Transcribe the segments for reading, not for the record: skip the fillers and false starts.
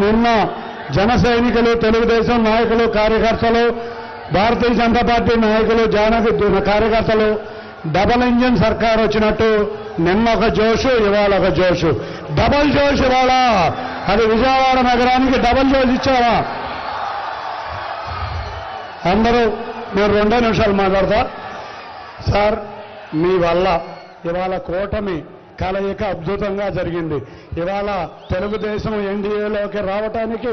నిన్న జన సైనికులు, తెలుగుదేశం నాయకులు, కార్యకర్తలు, భారతీయ జనతా పార్టీ నాయకులు, కార్యకర్తలు డబల్ ఇంజిన్ సర్కార్ వచ్చినట్టు నిన్న ఒక జోషు, ఇవాళ ఒక జోషు, డబల్ జోష్ ఇవాళ. అది విజయవాడ నగరానికి డబల్ జోష్ ఇచ్చావా? అందరూ మీరు 2 నిమిషాలు మాట్లాడతా. సార్, మీ వల్ల ఇవాళ కూటమి కలయిక అద్భుతంగా జరిగింది. ఇవాళ తెలుగుదేశం ఎన్డీఏలోకి రావటానికి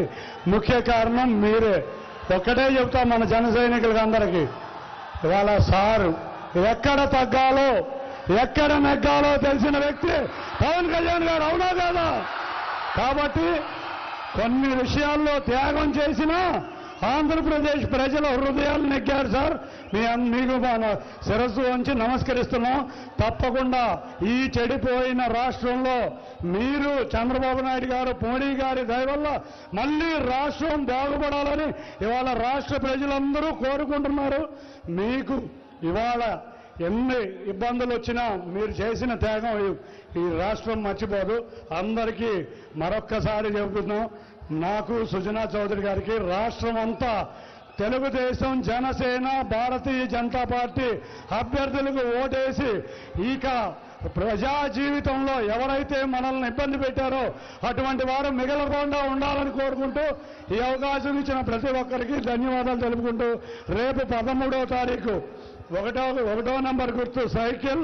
ముఖ్య కారణం మీరే. ఒక్కటే చెప్తాం మన జన సైనికులకి అందరికీ, ఇవాళ సారు ఎక్కడ తగ్గాలో ఎక్కడ నెగ్గాలో తెలిసిన వ్యక్తి పవన్ కళ్యాణ్ గారు, అవునా కాదా? కాబట్టి కొన్ని విషయాల్లో త్యాగం చేసినా ఆంధ్రప్రదేశ్ ప్రజల హృదయాలు నెగ్గారు సార్. మీకు మన శిరస్సు వంచి నమస్కరిస్తున్నాం. తప్పకుండా ఈ చెడిపోయిన రాష్ట్రంలో మీరు చంద్రబాబు నాయుడు గారు, మోడీ గారి దయ వల్ల మళ్ళీ రాష్ట్రం బాగుపడాలని ఇవాళ రాష్ట్ర ప్రజలందరూ కోరుకుంటున్నారు. మీకు ఇవాళ ఎన్ని ఇబ్బందులు వచ్చినా మీరు చేసిన త్యాగం ఈ రాష్ట్రం మర్చిపోదు. అందరికీ మరొక్కసారి చెబుతున్నాం, నాకు, సుజనా చౌదరి గారికి, రాష్ట్రం అంతా తెలుగుదేశం, జనసేన, భారతీయ జనతా పార్టీ అభ్యర్థులకు ఓటేసి ఇక ప్రజా జీవితంలో ఎవరైతే మనల్ని ఇబ్బంది పెట్టారో అటువంటి వారు మిగలకుండా ఉండాలని కోరుకుంటూ ఈ అవకాశం ఇచ్చిన ప్రతి ఒక్కరికి ధన్యవాదాలు తెలుపుకుంటూ, రేపు 13వ తారీఖు 1వ నంబర్ గుర్తు సైకిల్,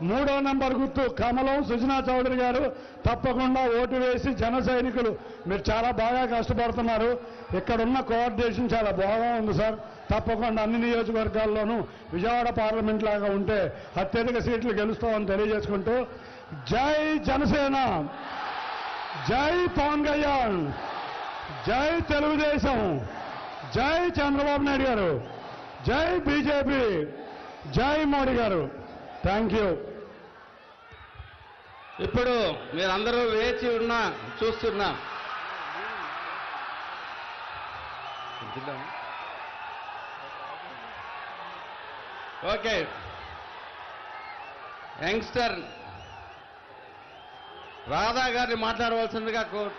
3వ నంబర్ గుర్తు కమలం, సుజనా చౌదరి గారు తప్పకుండా ఓటు వేసి, జన సైనికులు మీరు చాలా బాగా కష్టపడుతున్నారు. ఇక్కడున్న కోఆర్డినేషన్ చాలా బాగా ఉంది సార్. తప్పకుండా అన్ని నియోజకవర్గాల్లోనూ విజయవాడ పార్లమెంట్ లాగా ఉంటే అత్యధిక సీట్లు గెలుస్తామని తెలియజేసుకుంటూ, జై జనసేన, జై పవన్ కళ్యాణ్, జై తెలుగుదేశం, జై చంద్రబాబు నాయుడు గారు, జై బీజేపీ, జై మోడీ గారు. Thank you. ఇప్పుడు మీరందరూ వేచి చూస్తున్నా ఓకే, యంగ్స్టర్ రాధా గారిని మాట్లాడవలసిందిగా కోరు